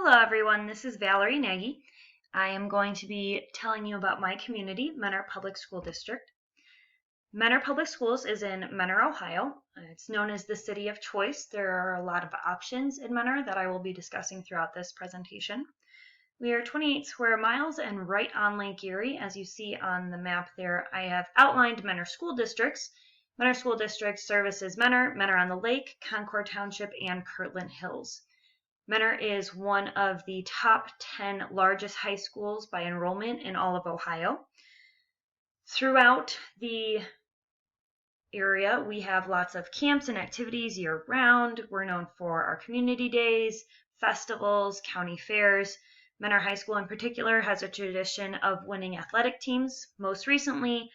Hello everyone, this is Valerie Nagy. I am going to be telling you about my community, Mentor Public School District. Mentor Public Schools is in Mentor, Ohio. It's known as the city of choice. There are a lot of options in Mentor that I will be discussing throughout this presentation. We are 28 square miles and right on Lake Erie. As you see on the map there, I have outlined Mentor school districts. Mentor School District services Mentor, Mentor on the Lake, Concord Township, and Kirtland Hills. Mentor is one of the top 10 largest high schools by enrollment in all of Ohio. Throughout the area, we have lots of camps and activities year-round. We're known for our community days, festivals, county fairs. Mentor High School in particular has a tradition of winning athletic teams. Most recently,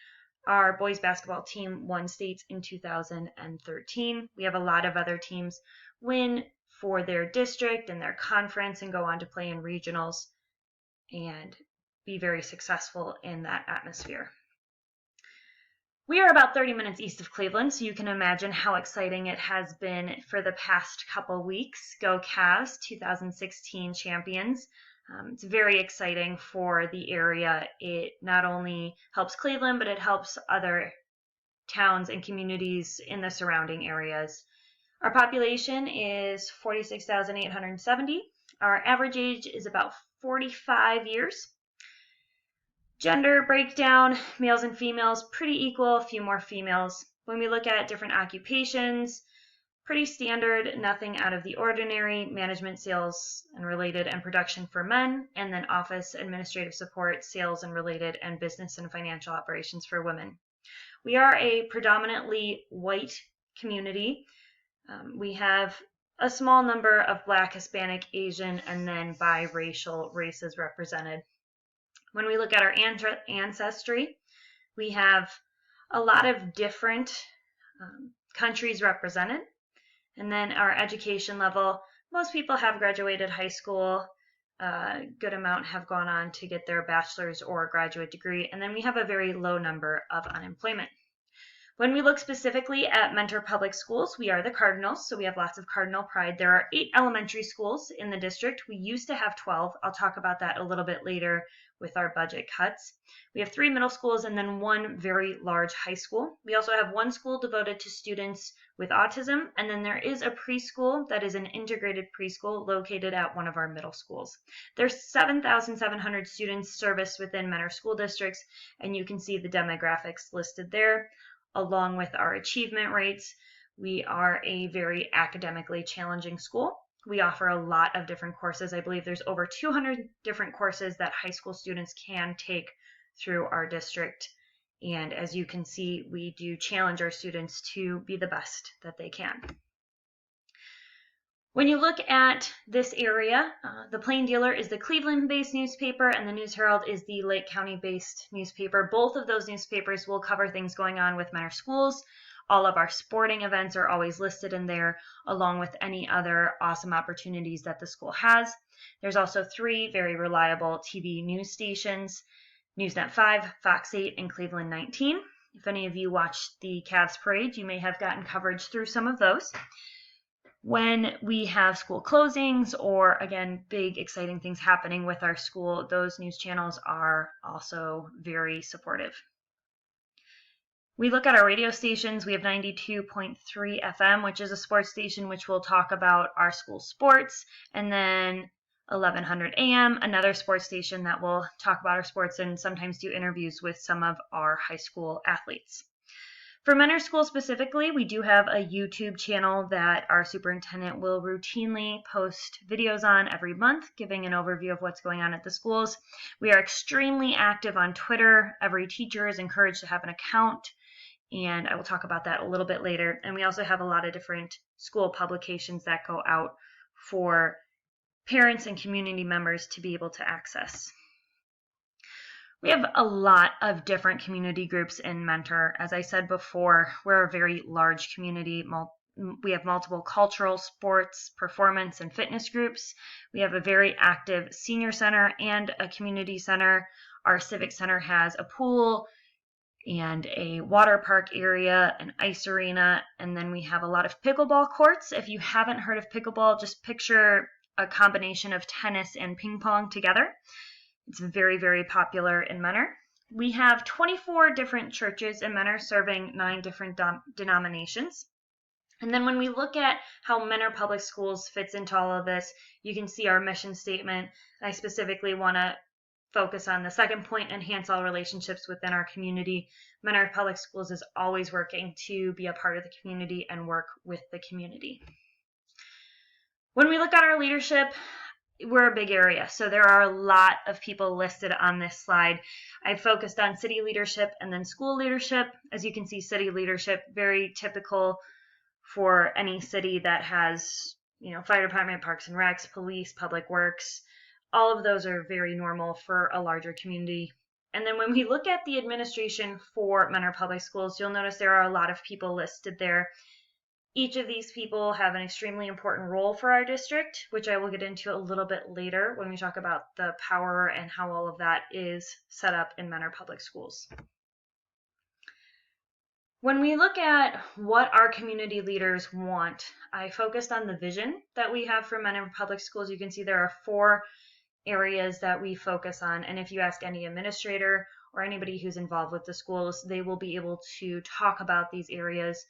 our boys basketball team won states in 2013. We have a lot of other teams win for their district and their conference and go on to play in regionals and be very successful in that atmosphere. We are about 30 minutes east of Cleveland, so you can imagine how exciting it has been for the past couple weeks. Go Cavs, 2016 champions. It's very exciting for the area. It not only helps Cleveland, but it helps other towns and communities in the surrounding areas. Our population is 46,870. Our average age is about 45 years. Gender breakdown, males and females, pretty equal, a few more females. When we look at different occupations, pretty standard, nothing out of the ordinary. Management, sales and related, and production for men, and then office, administrative support, sales and related, and business and financial operations for women. We are a predominantly white community. We have a small number of Black, Hispanic, Asian, and then biracial races represented. When we look at our ancestry, we have a lot of different countries represented. And then our education level, most people have graduated high school. A good amount have gone on to get their bachelor's or graduate degree. And then we have a very low number of unemployment. When we look specifically at Mentor Public Schools, we are the Cardinals, so we have lots of Cardinal pride. There are 8 elementary schools in the district. We used to have 12. I'll talk about that a little bit later with our budget cuts. We have 3 middle schools and then 1 very large high school. We also have 1 school devoted to students with autism, and then there is a preschool that is an integrated preschool located at one of our middle schools. There's 7,700 students serviced within Mentor school districts, and you can see the demographics listed there. Along with our achievement rates, we are a very academically challenging school. We offer a lot of different courses. I believe there's over 200 different courses that high school students can take through our district. And as you can see, we do challenge our students to be the best that they can. When you look at this area, the Plain Dealer is the Cleveland-based newspaper and the News Herald is the Lake County-based newspaper. Both of those newspapers will cover things going on with Mentor schools. All of our sporting events are always listed in there, along with any other awesome opportunities that the school has. There's also 3 very reliable TV news stations, Newsnet 5, Fox 8, and Cleveland 19. If any of you watched the Cavs parade, you may have gotten coverage through some of those. When we have school closings or, again, big exciting things happening with our school, those news channels are also very supportive. We look at our radio stations. We have 92.3 FM, which is a sports station, which will talk about our school sports, and then 1100 AM, another sports station that will talk about our sports and sometimes do interviews with some of our high school athletes. For Mentor School specifically, we do have a YouTube channel that our superintendent will routinely post videos on every month, giving an overview of what's going on at the schools. We are extremely active on Twitter. Every teacher is encouraged to have an account, and I will talk about that a little bit later. And we also have a lot of different school publications that go out for parents and community members to be able to access. We have a lot of different community groups in Mentor. As I said before, we're a very large community. We have multiple cultural, sports, performance, and fitness groups. We have a very active senior center and a community center. Our civic center has a pool and a water park area, an ice arena, and then we have a lot of pickleball courts. If you haven't heard of pickleball, just picture a combination of tennis and ping pong together. It's very, very popular in Mentor. We have 24 different churches in Mentor serving 9 different denominations. And then when we look at how Mentor Public Schools fits into all of this, you can see our mission statement. I specifically want to focus on the second point, enhance all relationships within our community. Mentor Public Schools is always working to be a part of the community and work with the community. When we look at our leadership, we're a big area, so there are a lot of people listed on this slide. I focused on city leadership and then school leadership. As you can see, city leadership, very typical for any city that has, fire department, parks and recs, police, public works. All of those are very normal for a larger community. And then when we look at the administration for Mentor Public Schools, you'll notice there are a lot of people listed there. Each of these people have an extremely important role for our district, which I will get into a little bit later when we talk about the power and how all of that is set up in Mentor Public Schools. When we look at what our community leaders want, I focused on the vision that we have for Mentor Public Schools. You can see there are 4 areas that we focus on, and if you ask any administrator or anybody who's involved with the schools, they will be able to talk about these areas.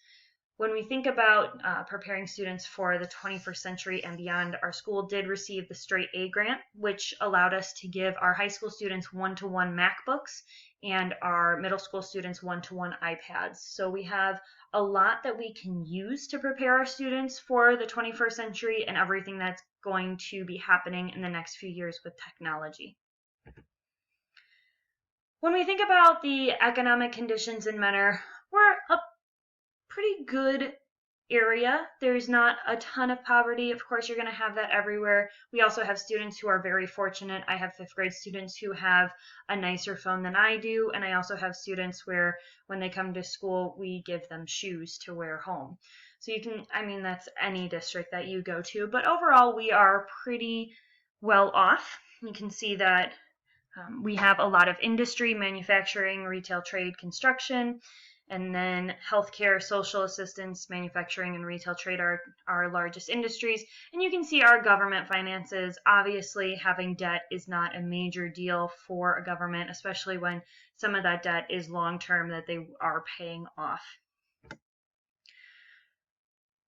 When we think about preparing students for the 21st century and beyond, our school did receive the Straight A grant, which allowed us to give our high school students one-to-one MacBooks and our middle school students one-to-one iPads. So we have a lot that we can use to prepare our students for the 21st century and everything that's going to be happening in the next few years with technology. When we think about the economic conditions in Mentor, we're a pretty good area. There's not a ton of poverty. Of course, you're going to have that everywhere. We also have students who are very fortunate. I have 5th grade students who have a nicer phone than I do, and I also have students where when they come to school, we give them shoes to wear home. So that's any district that you go to, but overall, we are pretty well off. You can see that we have a lot of industry, manufacturing, retail, trade, construction, and then healthcare, social assistance, manufacturing, and retail trade are our largest industries. And you can see our government finances. Obviously, having debt is not a major deal for a government, especially when some of that debt is long-term that they are paying off.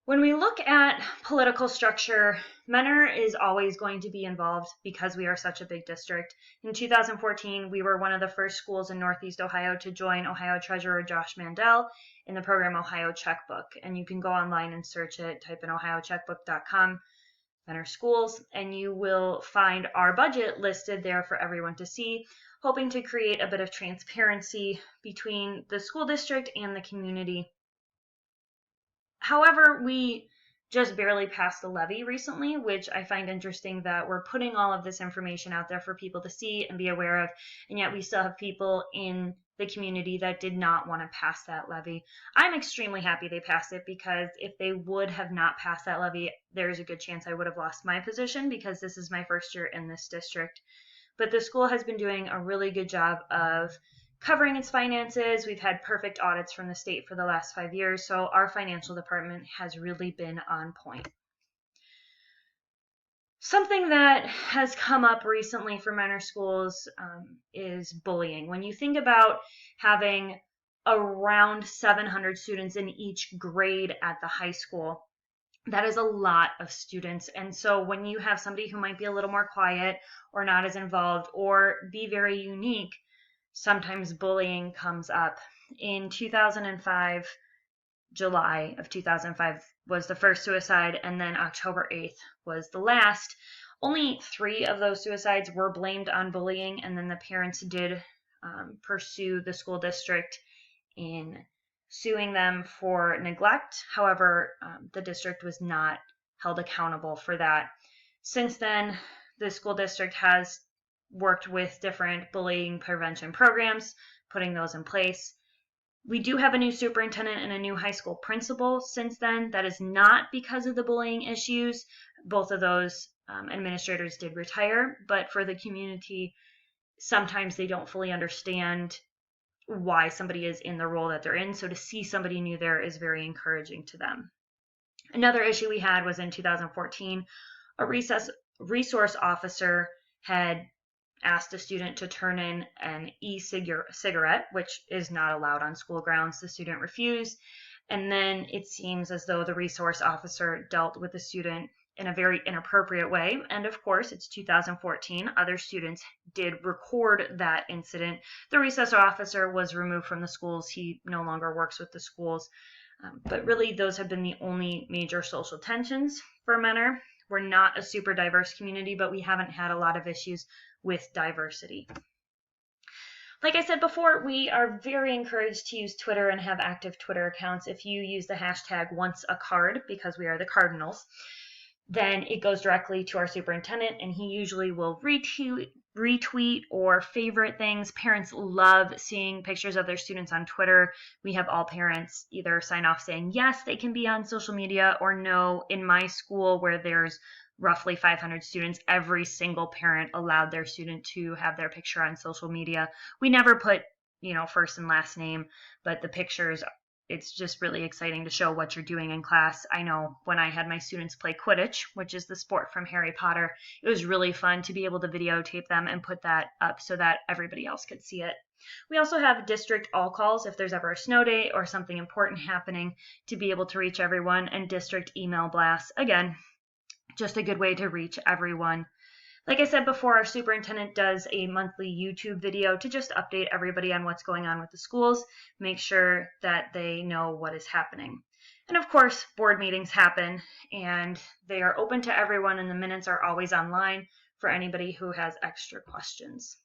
When we look at political structure, Mentor is always going to be involved because we are such a big district. In 2014, we were one of the first schools in Northeast Ohio to join Ohio Treasurer Josh Mandel in the program Ohio Checkbook. And you can go online and search it, type in ohiocheckbook.com, Mentor Schools, and you will find our budget listed there for everyone to see, hoping to create a bit of transparency between the school district and the community. However, we just barely passed a levy recently, which I find interesting that we're putting all of this information out there for people to see and be aware of, and yet we still have people in the community that did not want to pass that levy. I'm extremely happy they passed it because if they would have not passed that levy, there's a good chance I would have lost my position because this is my first year in this district. But the school has been doing a really good job of covering its finances. We've had perfect audits from the state for the last 5 years, so our financial department has really been on point. Something that has come up recently for Mentor schools is bullying. When you think about having around 700 students in each grade at the high school, that is a lot of students. And so when you have somebody who might be a little more quiet or not as involved or be very unique, sometimes bullying comes up. In 2005, July of 2005 was the first suicide, and then October 8th was the last. Only 3 of those suicides were blamed on bullying, and then the parents did pursue the school district in suing them for neglect. However, the district was not held accountable for that. Since then, the school district has worked with different bullying prevention programs, putting those in place. We do have a new superintendent and a new high school principal since then. That is not because of the bullying issues. Both of those administrators did retire, but for the community, sometimes they don't fully understand why somebody is in the role that they're in. So to see somebody new there is very encouraging to them. Another issue we had was in 2014, a recess resource officer had asked a student to turn in an e-cigarette, which is not allowed on school grounds. The student refused. And then it seems as though the resource officer dealt with the student in a very inappropriate way. And of course, it's 2014. Other students did record that incident. The resource officer was removed from the schools. He no longer works with the schools. But really, those have been the only major social tensions for Mentor. We're not a super diverse community, but we haven't had a lot of issues with diversity. Like I said before, we are very encouraged to use Twitter and have active Twitter accounts. If you use the hashtag #OnceACard, because we are the Cardinals, then it goes directly to our superintendent, and he usually will retweet or favorite things. Parents love seeing pictures of their students on Twitter. We have all parents either sign off saying yes, they can be on social media, or no. In my school, where there's roughly 500 students, every single parent allowed their student to have their picture on social media. We never put, first and last name, but the pictures, it's just really exciting to show what you're doing in class. I know when I had my students play Quidditch, which is the sport from Harry Potter, it was really fun to be able to videotape them and put that up so that everybody else could see it. We also have district all calls if there's ever a snow day or something important happening, to be able to reach everyone, and district email blasts. Again, just a good way to reach everyone. Like I said before, our superintendent does a monthly YouTube video to just update everybody on what's going on with the schools, make sure that they know what is happening. And of course, board meetings happen, and they are open to everyone, and the minutes are always online for anybody who has extra questions.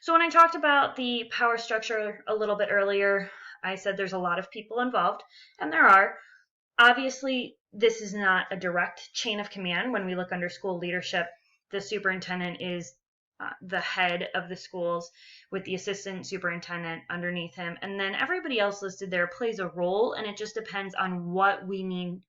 So when I talked about the power structure a little bit earlier, I said there's a lot of people involved, and there are. Obviously, this is not a direct chain of command. When we look under school leadership, the superintendent is the head of the schools, with the assistant superintendent underneath him. And then everybody else listed there plays a role, and it just depends on what we need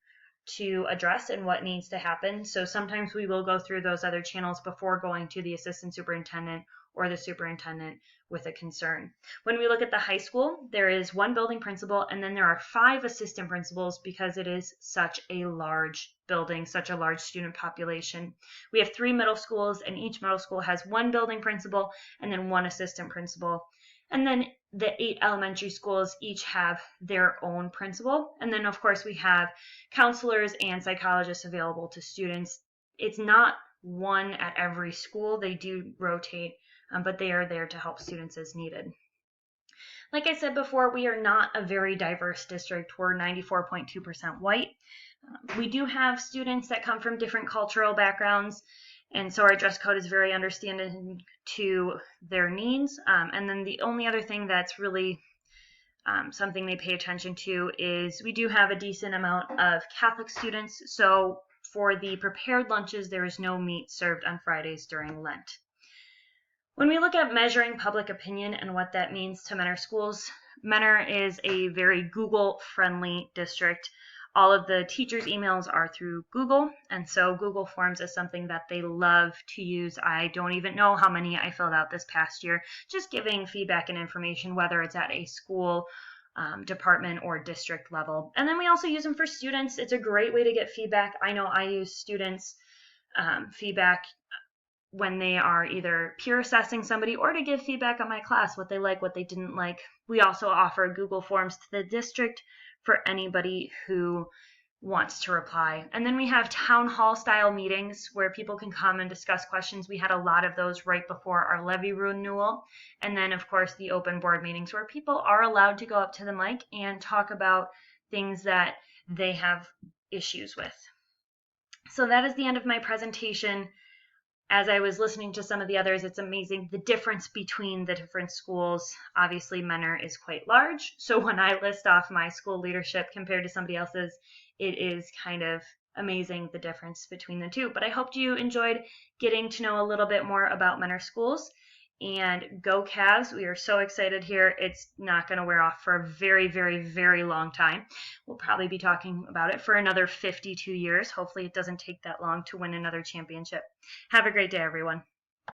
to address and what needs to happen. So sometimes we will go through those other channels before going to the assistant superintendent or the superintendent with a concern. When we look at the high school, there is one building principal, and then there are 5 assistant principals because it is such a large building, such a large student population. We have 3 middle schools, and each middle school has 1 building principal and then 1 assistant principal. And then the 8 elementary schools each have their own principal. And then, of course, we have counselors and psychologists available to students. It's not one at every school. They do rotate, but they are there to help students as needed. Like I said before, we are not a very diverse district. We're 94.2% white. We do have students that come from different cultural backgrounds, and so our dress code is very understanding to their needs. And then the only other thing that's really something they pay attention to is we do have a decent amount of Catholic students. So for the prepared lunches, there is no meat served on Fridays during Lent. When we look at measuring public opinion and what that means to Mentor schools, Mentor is a very Google-friendly district. All of the teachers' emails are through Google, and so Google Forms is something that they love to use. I don't even know how many I filled out this past year, just giving feedback and information, whether it's at a school, department, or district level. And then we also use them for students. It's a great way to get feedback. I know I use students' feedback when they are either peer assessing somebody or to give feedback on my class, what they like, what they didn't like. We also offer Google Forms to the district for anybody who wants to reply. And then we have town hall style meetings where people can come and discuss questions. We had a lot of those right before our levy renewal. And then, of course, the open board meetings where people are allowed to go up to the mic and talk about things that they have issues with. So that is the end of my presentation. As I was listening to some of the others, it's amazing the difference between the different schools. Obviously, Mentor is quite large, so when I list off my school leadership compared to somebody else's, it is kind of amazing the difference between the two. But I hope you enjoyed getting to know a little bit more about Mentor schools. And go Cavs, we are so excited here. It's not going to wear off for a very, very, very long time. We'll probably be talking about it for another 52 years. Hopefully it doesn't take that long to win another championship. Have a great day, everyone.